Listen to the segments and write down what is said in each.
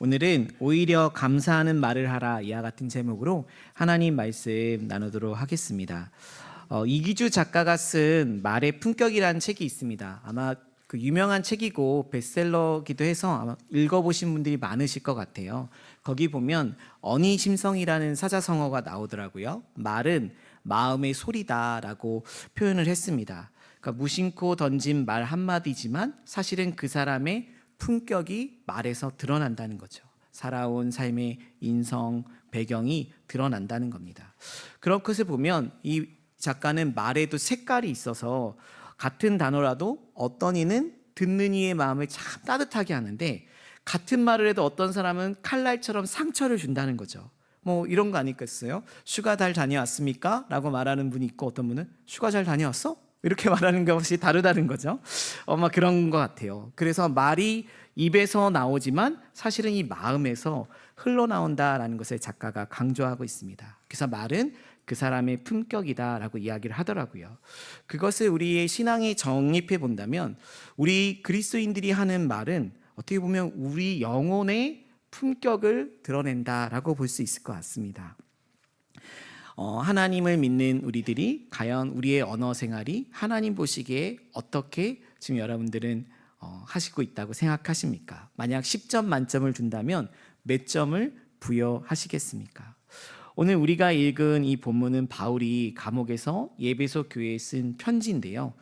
오늘은 오히려 감사하는 말을 하라 이와 같은 제목으로 하나님 말씀 나누도록 하겠습니다. 이기주 작가가 쓴 말의 품격이라는 책이 있습니다. 아마 그 유명한 책이고 베스트셀러기도 해서 아마 읽어보신 분들이 많으실 것 같아요. 거기 보면 어니심성이라는 사자성어가 나오더라고요. 말은 마음의 소리다라고 표현을 했습니다. 그러니까 무심코 던진 말 한마디지만 사실은 그 사람의 품격이 말에서 드러난다는 거죠. 살아온 삶의 인성, 배경이 드러난다는 겁니다. 그런 것을 보면 이 작가는 말에도 색깔이 있어서 같은 단어라도 어떤 이는 듣는 이의 마음을 참 따뜻하게 하는데 같은 말을 해도 어떤 사람은 칼날처럼 상처를 준다는 거죠. 뭐 이런 거 아니겠어요? 휴가 잘 다녀왔습니까? 라고 말하는 분이 있고 어떤 분은 휴가 잘 다녀왔어? 이렇게 말하는 것이 다르다는 거죠. 아마 그런 것 같아요. 그래서 말이 입에서 나오지만 사실은 이 마음에서 흘러나온다라는 것을 작가가 강조하고 있습니다. 그래서 말은 그 사람의 품격이다라고 이야기를 하더라고요. 그것을 우리의 신앙에 정립해 본다면 우리 그리스도인들이 하는 말은 어떻게 보면 우리 영혼의 품격을 드러낸다라고 볼 수 있을 것 같습니다. 하나님을 믿는 우리들이 과연 우리의 언어 생활이 하나님 보시기에 어떻게 지금 여러분들은 하시고 있다고 생각하십니까? 만약 10점 만점을 준다면 몇 점을 부여하시겠습니까? 오늘 우리가 읽은 이 본문은 바울이 감옥에서 예배소 교회에 쓴 편지인데요.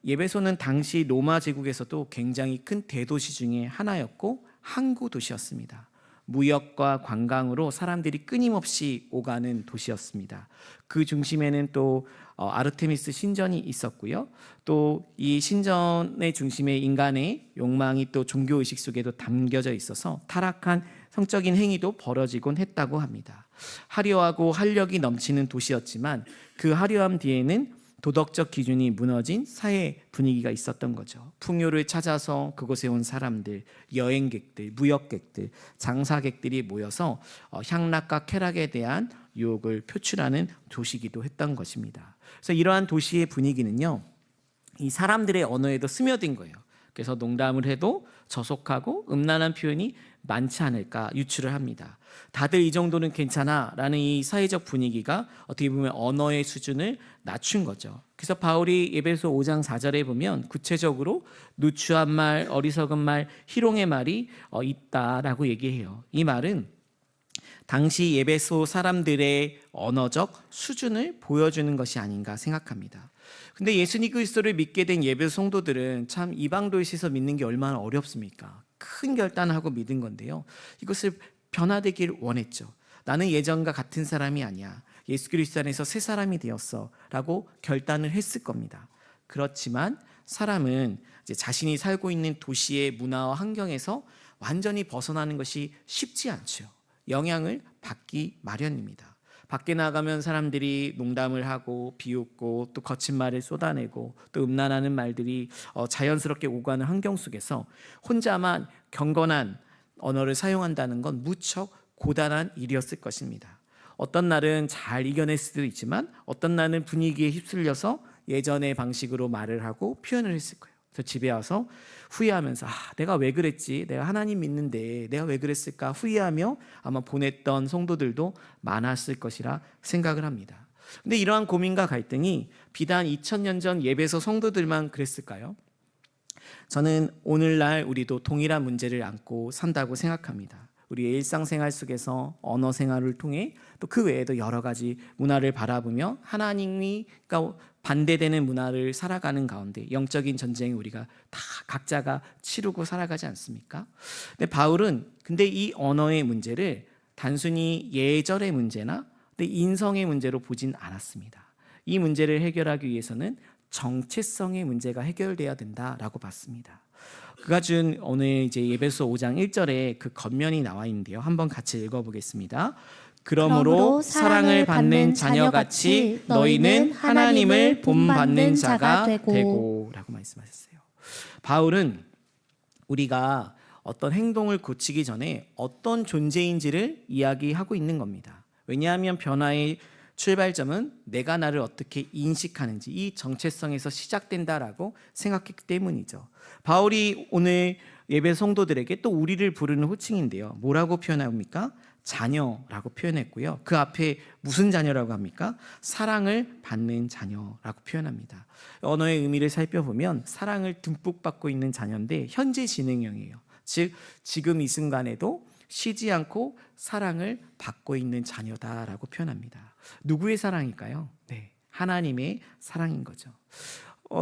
예배소는 당시 로마 제국에서도 굉장히 큰 대도시 중에 하나였고 항구 도시였습니다. 무역과 관광으로 사람들이 끊임없이 오가는 도시였습니다. 그 중심에는 또 아르테미스 신전이 있었고요. 또 이 신전의 중심에 인간의 욕망이 또 종교의식 속에도 담겨져 있어서 타락한 성적인 행위도 벌어지곤 했다고 합니다. 화려하고 활력이 넘치는 도시였지만 그 화려함 뒤에는 도덕적 기준이 무너진 사회 분위기가 있었던 거죠. 풍요를 찾아서 그곳에 온 사람들, 여행객들, 무역객들, 장사객들이 모여서 향락과 쾌락에 대한 유혹을 표출하는 도시이기도 했던 것입니다. 그래서 이러한 도시의 분위기는요, 이 사람들의 언어에도 스며든 거예요. 그래서 농담을 해도 저속하고 음란한 표현이 많지 않을까 유추를 합니다. 다들 이 정도는 괜찮아 라는 이 사회적 분위기가 어떻게 보면 언어의 수준을 낮춘 거죠. 그래서 바울이 에베소 5장 4절에 보면 구체적으로 누추한 말, 어리석은 말, 희롱의 말이 있다라고 얘기해요. 이 말은 당시 에베소 사람들의 언어적 수준을 보여주는 것이 아닌가 생각합니다. 근데 예수님 그리스도를 믿게 된 예배소 성도들은 참 이방 도시에서 믿는 게 얼마나 어렵습니까? 큰 결단을 하고 믿은 건데요. 이것을 변화되길 원했죠. 나는 예전과 같은 사람이 아니야. 예수 그리스도 안에서 새 사람이 되었어 라고 결단을 했을 겁니다. 그렇지만 사람은 이제 자신이 살고 있는 도시의 문화와 환경에서 완전히 벗어나는 것이 쉽지 않죠. 영향을 받기 마련입니다. 밖에 나가면 사람들이 농담을 하고 비웃고 또 거친 말을 쏟아내고 또 음란하는 말들이 자연스럽게 오가는 환경 속에서 혼자만 경건한 언어를 사용한다는 건 무척 고단한 일이었을 것입니다. 어떤 날은 잘 이겨낼 수도 있지만 어떤 날은 분위기에 휩쓸려서 예전의 방식으로 말을 하고 표현을 했을 거예요. 그래서 집에 와서 후회하면서 내가 왜 그랬지? 내가 하나님 믿는데 내가 왜 그랬을까? 후회하며 아마 보냈던 성도들도 많았을 것이라 생각을 합니다. 근데 이러한 고민과 갈등이 비단 2000년 전 예배소 성도들만 그랬을까요? 저는 오늘날 우리도 동일한 문제를 안고 산다고 생각합니다. 우리의 일상생활 속에서 언어 생활을 통해 또 그 외에도 여러 가지 문화를 바라보며 하나님과 반대되는 문화를 살아가는 가운데 영적인 전쟁을 우리가 다 각자가 치르고 살아가지 않습니까? 근데 바울은 이 언어의 문제를 단순히 예절의 문제나 인성의 문제로 보진 않았습니다. 이 문제를 해결하기 위해서는 정체성의 문제가 해결돼야 된다라고 봤습니다. 그가 준 오늘 이제 에베소 5장 1절에 그 겉면이 나와 있는데요. 한번 같이 읽어보겠습니다. 그러므로 사랑을 받는 자녀같이 너희는 하나님을 본받는 자가 되고 라고 말씀하셨어요. 바울은 우리가 어떤 행동을 고치기 전에 어떤 존재인지를 이야기하고 있는 겁니다. 왜냐하면 변화의 출발점은 내가 나를 어떻게 인식하는지 이 정체성에서 시작된다라고 생각했기 때문이죠. 바울이 오늘 예배 성도들에게 또 우리를 부르는 호칭인데요. 뭐라고 표현합니까? 자녀라고 표현했고요. 그 앞에 무슨 자녀라고 합니까? 사랑을 받는 자녀라고 표현합니다. 언어의 의미를 살펴보면 사랑을 듬뿍 받고 있는 자녀인데 현재 진행형이에요. 즉 지금 이 순간에도 쉬지 않고 사랑을 받고 있는 자녀다라고 표현합니다. 누구의 사랑일까요? 네, 하나님의 사랑인 거죠.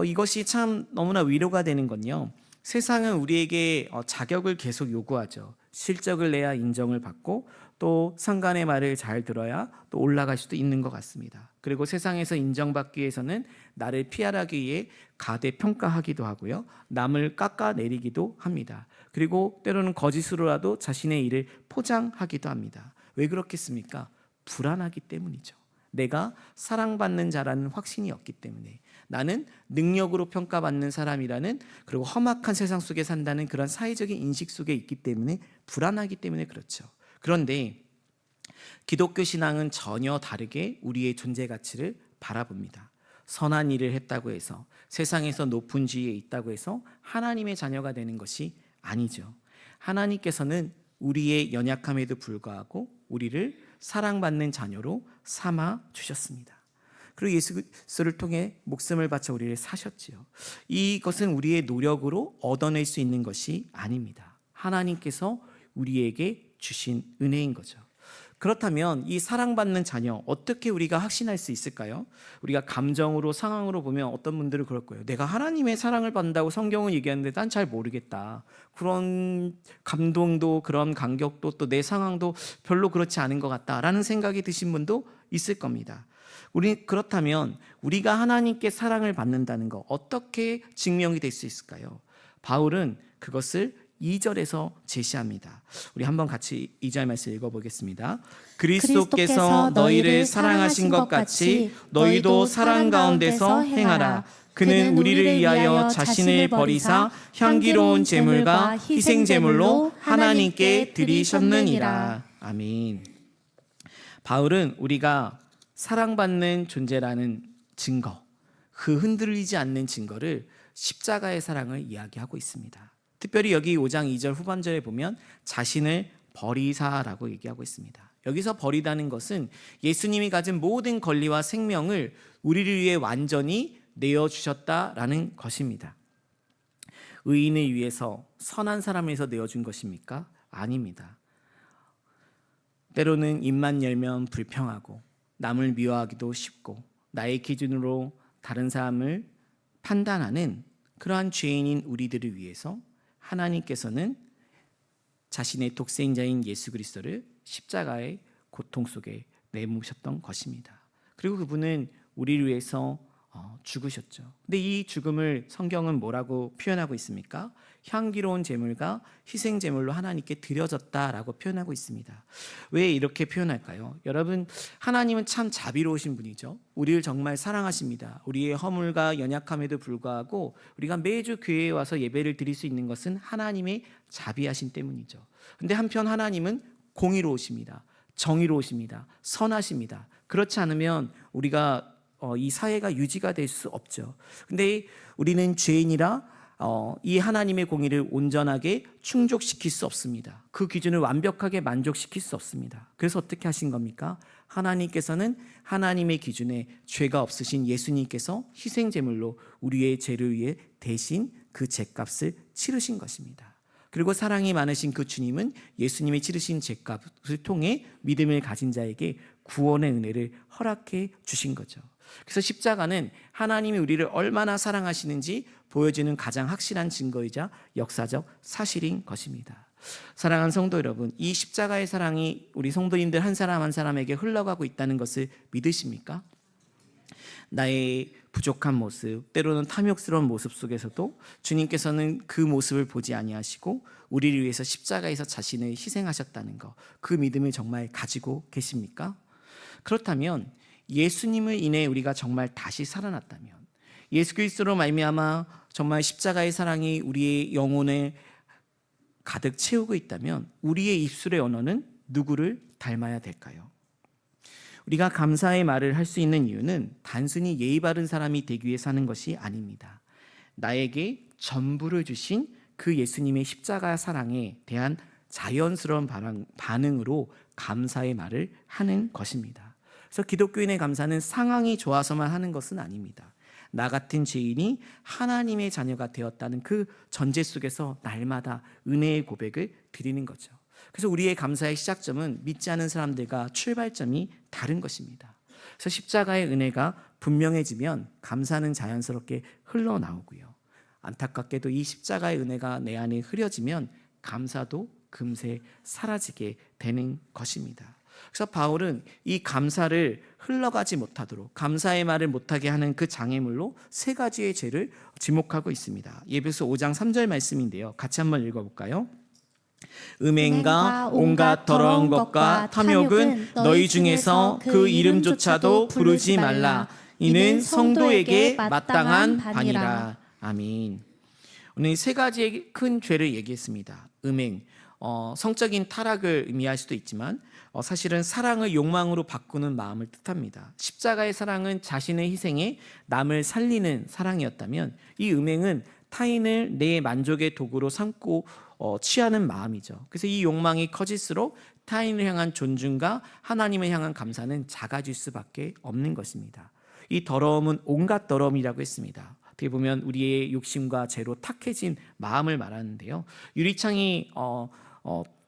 이것이 참 너무나 위로가 되는 건요. 세상은 우리에게 자격을 계속 요구하죠. 실적을 내야 인정을 받고 또 상관의 말을 잘 들어야 또 올라갈 수도 있는 것 같습니다. 그리고 세상에서 인정받기 위해서는 나를 피하기 위해 가대평가하기도 하고요. 남을 깎아내리기도 합니다. 그리고 때로는 거짓으로라도 자신의 일을 포장하기도 합니다. 왜 그렇겠습니까? 불안하기 때문이죠. 내가 사랑받는 자라는 확신이 없기 때문에, 나는 능력으로 평가받는 사람이라는, 그리고 험악한 세상 속에 산다는 그런 사회적인 인식 속에 있기 때문에 불안하기 때문에 그렇죠. 그런데 기독교 신앙은 전혀 다르게 우리의 존재 가치를 바라봅니다. 선한 일을 했다고 해서, 세상에서 높은 지위에 있다고 해서 하나님의 자녀가 되는 것이 아니죠. 하나님께서는 우리의 연약함에도 불구하고 우리를 사랑받는 자녀로 삼아 주셨습니다. 그리고 예수 그리스도를 통해 목숨을 바쳐 우리를 사셨지요. 이것은 우리의 노력으로 얻어낼 수 있는 것이 아닙니다. 하나님께서 우리에게 주신 은혜인 거죠. 그렇다면 이 사랑받는 자녀, 어떻게 우리가 확신할 수 있을까요? 우리가 감정으로, 상황으로 보면 어떤 분들은 그럴 거예요. 내가 하나님의 사랑을 받는다고 성경은 얘기하는데 난 잘 모르겠다. 그런 감동도, 그런 감격도, 또 내 상황도 별로 그렇지 않은 것 같다라는 생각이 드신 분도 있을 겁니다. 그렇다면 우리가 하나님께 사랑을 받는다는 거 어떻게 증명이 될 수 있을까요? 바울은 그것을 2절에서 제시합니다. 우리 한번 같이 2절 말씀 읽어보겠습니다. 그리스도께서 너희를 사랑하신 것 같이 너희도 사랑 가운데서 행하라. 그는 우리를 위하여 자신을 버리사 향기로운 제물과 희생 제물로 하나님께 드리셨느니라. 아멘. 바울은 우리가 사랑받는 존재라는 증거, 그 흔들리지 않는 증거를 십자가의 사랑을 이야기하고 있습니다. 특별히 여기 5장 2절 후반절에 보면 자신을 버리사라고 얘기하고 있습니다. 여기서 버리다는 것은 예수님이 가진 모든 권리와 생명을 우리를 위해 완전히 내어주셨다라는 것입니다. 의인을 위해서, 선한 사람을 위해서 내어준 것입니까? 아닙니다. 때로는 입만 열면 불평하고 남을 미워하기도 쉽고 나의 기준으로 다른 사람을 판단하는 그러한 죄인인 우리들을 위해서 하나님께서는 자신의 독생자인 예수 그리스도를 십자가의 고통 속에 내모셨던 것입니다. 그리고 그분은 우리를 위해서 죽으셨죠. 근데 이 죽음을 성경은 뭐라고 표현하고 있습니까? 향기로운 제물과 희생 제물로 하나님께 드려졌다라고 표현하고 있습니다. 왜 이렇게 표현할까요? 여러분, 하나님은 참 자비로우신 분이죠. 우리를 정말 사랑하십니다. 우리의 허물과 연약함에도 불구하고 우리가 매주 교회에 와서 예배를 드릴 수 있는 것은 하나님의 자비하심 때문이죠. 근데 한편 하나님은 공의로우십니다. 정의로우십니다. 선하십니다. 그렇지 않으면 우리가 이 사회가 유지가 될 수 없죠. 근데 우리는 죄인이라 이 하나님의 공의를 온전하게 충족시킬 수 없습니다. 그 기준을 완벽하게 만족시킬 수 없습니다. 그래서 어떻게 하신 겁니까? 하나님께서는 하나님의 기준에 죄가 없으신 예수님께서 희생제물로 우리의 죄를 위해 대신 그 죄값을 치르신 것입니다. 그리고 사랑이 많으신 그 주님은 예수님이 치르신 죄값을 통해 믿음을 가진 자에게 구원의 은혜를 허락해 주신 거죠. 그래서 십자가는 하나님이 우리를 얼마나 사랑하시는지 보여주는 가장 확실한 증거이자 역사적 사실인 것입니다. 사랑하는 성도 여러분, 이 십자가의 사랑이 우리 성도님들 한 사람 한 사람에게 흘러가고 있다는 것을 믿으십니까? 나의 부족한 모습, 때로는 탐욕스러운 모습 속에서도 주님께서는 그 모습을 보지 아니하시고 우리를 위해서 십자가에서 자신을 희생하셨다는 것, 그 믿음을 정말 가지고 계십니까? 그렇다면 예수님을 인해 우리가 정말 다시 살아났다면, 예수 그리스도로 말미암아 정말 십자가의 사랑이 우리의 영혼을 가득 채우고 있다면 우리의 입술의 언어는 누구를 닮아야 될까요? 우리가 감사의 말을 할 수 있는 이유는 단순히 예의 바른 사람이 되기 위해 사는 것이 아닙니다. 나에게 전부를 주신 그 예수님의 십자가 사랑에 대한 자연스러운 반응으로 감사의 말을 하는 것입니다. 그래서 기독교인의 감사는 상황이 좋아서만 하는 것은 아닙니다. 나 같은 죄인이 하나님의 자녀가 되었다는 그 전제 속에서 날마다 은혜의 고백을 드리는 거죠. 그래서 우리의 감사의 시작점은 믿지 않은 사람들과 출발점이 다른 것입니다. 그래서 십자가의 은혜가 분명해지면 감사는 자연스럽게 흘러나오고요. 안타깝게도 이 십자가의 은혜가 내 안에 흐려지면 감사도 금세 사라지게 되는 것입니다. 그래서 바울은 이 감사를 흘러가지 못하도록, 감사의 말을 못하게 하는 그 장애물로 세 가지의 죄를 지목하고 있습니다. 에베소 5장 3절 말씀인데요, 같이 한번 읽어볼까요? 음행과 온갖 더러운 것과 탐욕은 너희 중에서 그 이름조차도 부르지 말라. 이는 성도에게 마땅한 바니라. 아멘. 오늘 세 가지의 큰 죄를 얘기했습니다. 음행, 성적인 타락을 의미할 수도 있지만 사실은 사랑을 욕망으로 바꾸는 마음을 뜻합니다. 십자가의 사랑은 자신의 희생에 남을 살리는 사랑이었다면, 이 음행은 타인을 내 만족의 도구로 삼고 취하는 마음이죠. 그래서 이 욕망이 커질수록 타인을 향한 존중과 하나님을 향한 감사는 작아질 수밖에 없는 것입니다. 이 더러움은 온갖 더러움이라고 했습니다. 어떻게 보면 우리의 욕심과 죄로 탁해진 마음을 말하는데요, 유리창이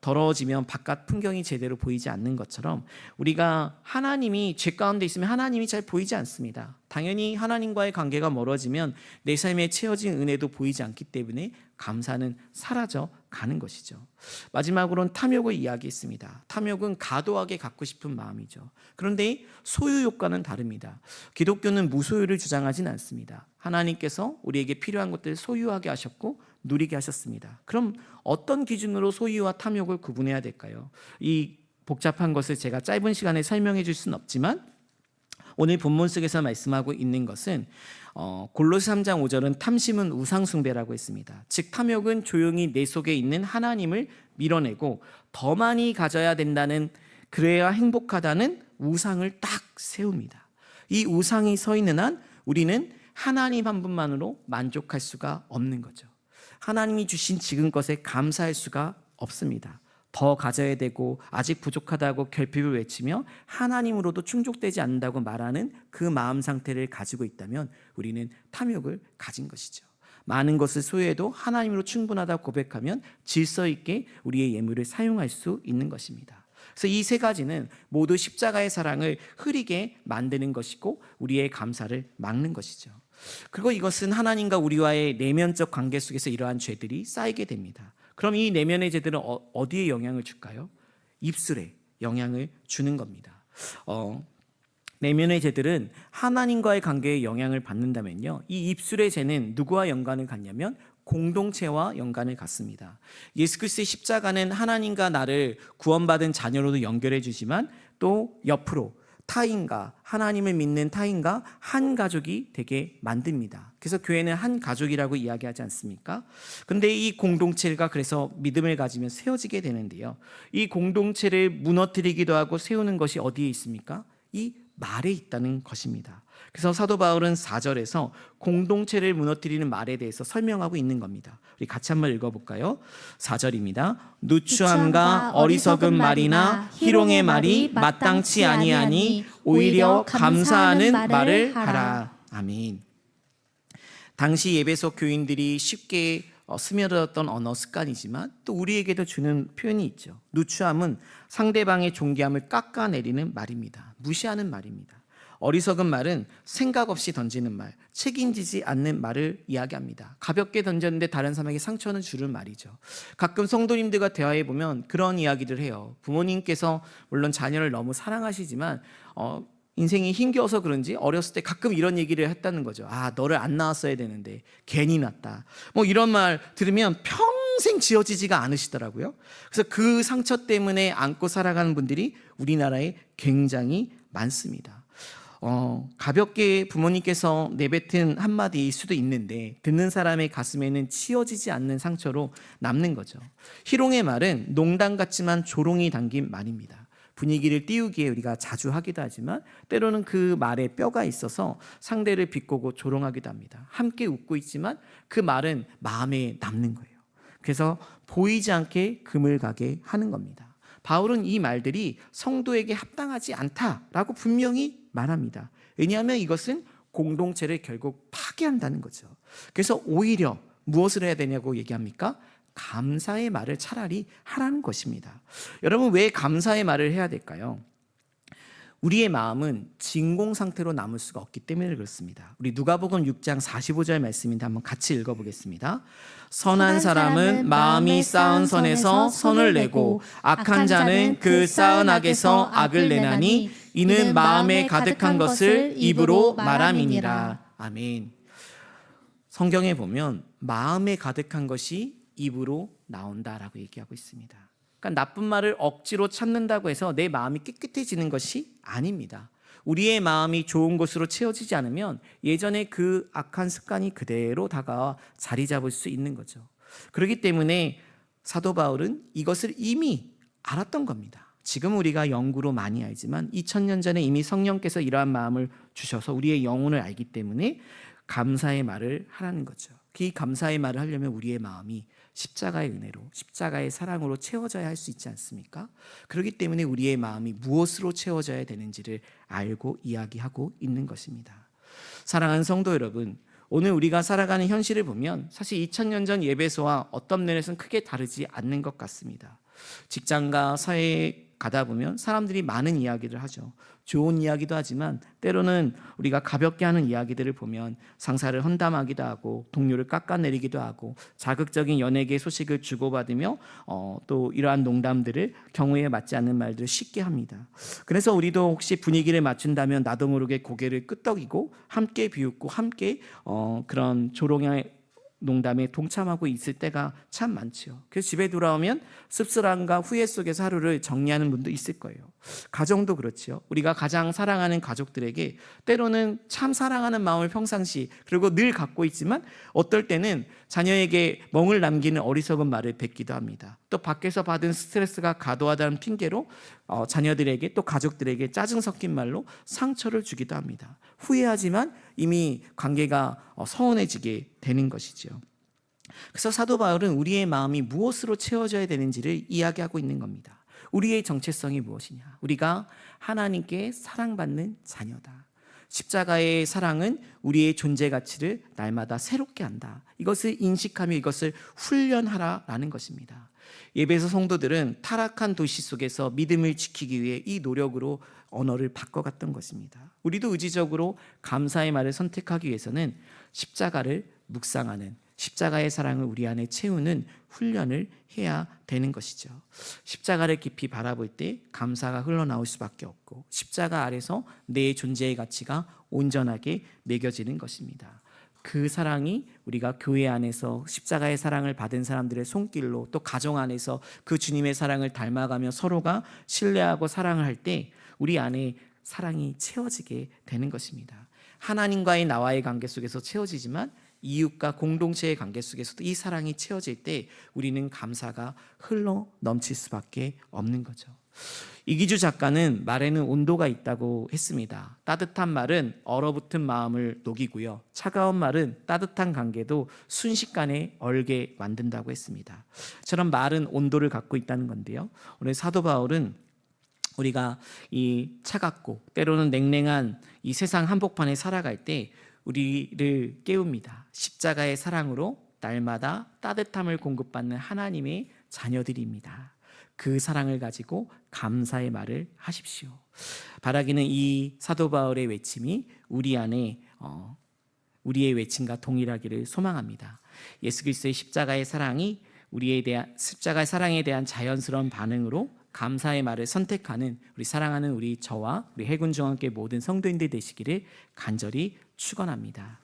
더러워지면 바깥 풍경이 제대로 보이지 않는 것처럼 우리가 하나님이 죄 가운데 있으면 하나님이 잘 보이지 않습니다. 당연히 하나님과의 관계가 멀어지면 내 삶에 채워진 은혜도 보이지 않기 때문에 감사는 사라져 가는 것이죠. 마지막으로는 탐욕을 이야기했습니다. 탐욕은 과도하게 갖고 싶은 마음이죠. 그런데 소유욕과는 다릅니다. 기독교는 무소유를 주장하진 않습니다. 하나님께서 우리에게 필요한 것들을 소유하게 하셨고 누리게 하셨습니다. 그럼 어떤 기준으로 소유와 탐욕을 구분해야 될까요? 이 복잡한 것을 제가 짧은 시간에 설명해 줄 수는 없지만, 오늘 본문 속에서 말씀하고 있는 것은 골로새 3장 5절은 탐심은 우상숭배라고 했습니다. 즉 탐욕은 조용히 내 속에 있는 하나님을 밀어내고 더 많이 가져야 된다는, 그래야 행복하다는 우상을 딱 세웁니다. 이 우상이 서 있는 한 우리는 하나님 한 분만으로 만족할 수가 없는 거죠. 하나님이 주신 지금 것에 감사할 수가 없습니다. 더 가져야 되고 아직 부족하다고 결핍을 외치며 하나님으로도 충족되지 않는다고 말하는 그 마음 상태를 가지고 있다면 우리는 탐욕을 가진 것이죠. 많은 것을 소유해도 하나님으로 충분하다고 고백하면 질서 있게 우리의 예물을 사용할 수 있는 것입니다. 그래서 이 세 가지는 모두 십자가의 사랑을 흐리게 만드는 것이고 우리의 감사를 막는 것이죠. 그리고 이것은 하나님과 우리와의 내면적 관계 속에서 이러한 죄들이 쌓이게 됩니다. 그럼 이 내면의 죄들은 어디에 영향을 줄까요? 입술에 영향을 주는 겁니다. 내면의 죄들은 하나님과의 관계에 영향을 받는다면요, 이 입술의 죄는 누구와 연관을 갖냐면 공동체와 연관을 갖습니다. 예수 그리스도의 십자가는 하나님과 나를 구원받은 자녀로도 연결해 주지만 또 옆으로 타인과, 하나님을 믿는 타인과 한 가족이 되게 만듭니다. 그래서 교회는 한 가족이라고 이야기하지 않습니까? 근데 이 공동체가 그래서 믿음을 가지면 세워지게 되는데요, 이 공동체를 무너뜨리기도 하고 세우는 것이 어디에 있습니까? 이 말에 있다는 것입니다. 그래서 사도 바울은 4절에서 공동체를 무너뜨리는 말에 대해서 설명하고 있는 겁니다. 우리 같이 한번 읽어볼까요? 4절입니다. 누추함과 어리석은 말이나 희롱의 말이 마땅치 아니하니 오히려 감사하는 말을 하라. 아멘. 당시 에베소 교인들이 쉽게 스며들었던 언어 습관이지만 또 우리에게도 주는 표현이 있죠. 누추함은 상대방의 존귀함을 깎아내리는 말입니다. 무시하는 말입니다. 어리석은 말은 생각 없이 던지는 말, 책임지지 않는 말을 이야기합니다. 가볍게 던졌는데 다른 사람에게 상처는 주는 말이죠. 가끔 성도님들과 대화해 보면 그런 이야기를 해요. 부모님께서 물론 자녀를 너무 사랑하시지만 인생이 힘겨워서 그런지 어렸을 때 가끔 이런 얘기를 했다는 거죠. 아, 너를 안 낳았어야 되는데 괜히 낳았다. 뭐 이런 말 들으면 평생 지워지지가 않으시더라고요. 그래서 그 상처 때문에 안고 살아가는 분들이 우리나라에 굉장히 많습니다. 가볍게 부모님께서 내뱉은 한마디일 수도 있는데 듣는 사람의 가슴에는 치워지지 않는 상처로 남는 거죠. 희롱의 말은 농담 같지만 조롱이 담긴 말입니다. 분위기를 띄우기에 우리가 자주 하기도 하지만 때로는 그 말에 뼈가 있어서 상대를 비꼬고 조롱하기도 합니다. 함께 웃고 있지만 그 말은 마음에 남는 거예요. 그래서 보이지 않게 금을 가게 하는 겁니다. 바울은 이 말들이 성도에게 합당하지 않다라고 분명히 말합니다. 왜냐하면 이것은 공동체를 결국 파괴한다는 거죠. 그래서 오히려 무엇을 해야 되냐고 얘기합니까? 감사의 말을 차라리 하라는 것입니다. 여러분, 왜 감사의 말을 해야 될까요? 우리의 마음은 진공 상태로 남을 수가 없기 때문에 그렇습니다. 우리 누가복음 6장 45절 말씀인데 한번 같이 읽어보겠습니다. 선한 사람은 마음이 쌓은 선에서 선을 내고 악한 자는 그 쌓은 악에서 악을 내나니 이는 마음에 가득한 것을 입으로 말함이니라. 아멘. 성경에 보면 마음에 가득한 것이 입으로 나온다라고 얘기하고 있습니다. 그러니까 나쁜 말을 억지로 찾는다고 해서 내 마음이 깨끗해지는 것이 아닙니다. 우리의 마음이 좋은 것으로 채워지지 않으면 예전에 그 악한 습관이 그대로 다가와 자리 잡을 수 있는 거죠. 그렇기 때문에 사도 바울은 이것을 이미 알았던 겁니다. 지금 우리가 영구로 많이 알지만 2000년 전에 이미 성령께서 이러한 마음을 주셔서 우리의 영혼을 알기 때문에 감사의 말을 하라는 거죠. 이 감사의 말을 하려면 우리의 마음이 십자가의 은혜로, 십자가의 사랑으로 채워져야 할 수 있지 않습니까? 그렇기 때문에 우리의 마음이 무엇으로 채워져야 되는지를 알고 이야기하고 있는 것입니다. 사랑하는 성도 여러분, 오늘 우리가 살아가는 현실을 보면 사실 2000년 전 예배소와 어떤 면에서는 크게 다르지 않는 것 같습니다. 직장과 사회에 가다 보면 사람들이 많은 이야기를 하죠. 좋은 이야기도 하지만 때로는 우리가 가볍게 하는 이야기들을 보면 상사를 험담하기도 하고 동료를 깎아내리기도 하고 자극적인 연예계 소식을 주고받으며 또 이러한 농담들을 경우에 맞지 않는 말들을 쉽게 합니다. 그래서 우리도 혹시 분위기를 맞춘다면 나도 모르게 고개를 끄덕이고 함께 비웃고 함께 그런 조롱의 농담에 동참하고 있을 때가 참 많죠. 그래서 집에 돌아오면 씁쓸함과 후회 속에서 하루를 정리하는 분도 있을 거예요. 가정도 그렇죠. 우리가 가장 사랑하는 가족들에게 때로는 참 사랑하는 마음을 평상시 그리고 늘 갖고 있지만 어떨 때는 자녀에게 멍을 남기는 어리석은 말을 뱉기도 합니다. 또 밖에서 받은 스트레스가 과도하다는 핑계로 자녀들에게 또 가족들에게 짜증 섞인 말로 상처를 주기도 합니다. 후회하지만 이미 관계가 서운해지게 되는 것이죠. 그래서 사도 바울은 우리의 마음이 무엇으로 채워져야 되는지를 이야기하고 있는 겁니다. 우리의 정체성이 무엇이냐? 우리가 하나님께 사랑받는 자녀다. 십자가의 사랑은 우리의 존재 가치를 날마다 새롭게 한다. 이것을 인식하며 이것을 훈련하라라는 것입니다. 예배소 성도들은 타락한 도시 속에서 믿음을 지키기 위해 이 노력으로 언어를 바꿔갔던 것입니다. 우리도 의지적으로 감사의 말을 선택하기 위해서는 십자가를 묵상하는, 십자가의 사랑을 우리 안에 채우는 훈련을 해야 되는 것이죠. 십자가를 깊이 바라볼 때 감사가 흘러나올 수밖에 없고 십자가 아래서 내 존재의 가치가 온전하게 매겨지는 것입니다. 그 사랑이 우리가 교회 안에서 십자가의 사랑을 받은 사람들의 손길로 또 가정 안에서 그 주님의 사랑을 닮아가며 서로가 신뢰하고 사랑을 할 때 우리 안에 사랑이 채워지게 되는 것입니다. 하나님과의 나와의 관계 속에서 채워지지만 이웃과 공동체의 관계 속에서도 이 사랑이 채워질 때 우리는 감사가 흘러 넘칠 수밖에 없는 거죠. 이기주 작가는 말에는 온도가 있다고 했습니다. 따뜻한 말은 얼어붙은 마음을 녹이고요. 차가운 말은 따뜻한 관계도 순식간에 얼게 만든다고 했습니다. 저런 말은 온도를 갖고 있다는 건데요. 오늘 사도 바울은 우리가 이 차갑고 때로는 냉랭한 이 세상 한복판에 살아갈 때 우리를 깨웁니다. 십자가의 사랑으로 날마다 따뜻함을 공급받는 하나님의 자녀들입니다. 그 사랑을 가지고 감사의 말을 하십시오. 바라기는 이 사도 바울의 외침이 우리 안에 우리의 외침과 동일하기를 소망합니다. 예수 그리스도의 십자가의 사랑이 십자가의 사랑에 대한 자연스러운 반응으로 감사의 말을 선택하는 우리 사랑하는 우리 저와 우리 해군중앙교회 모든 성도인들 되시기를 간절히 축원합니다.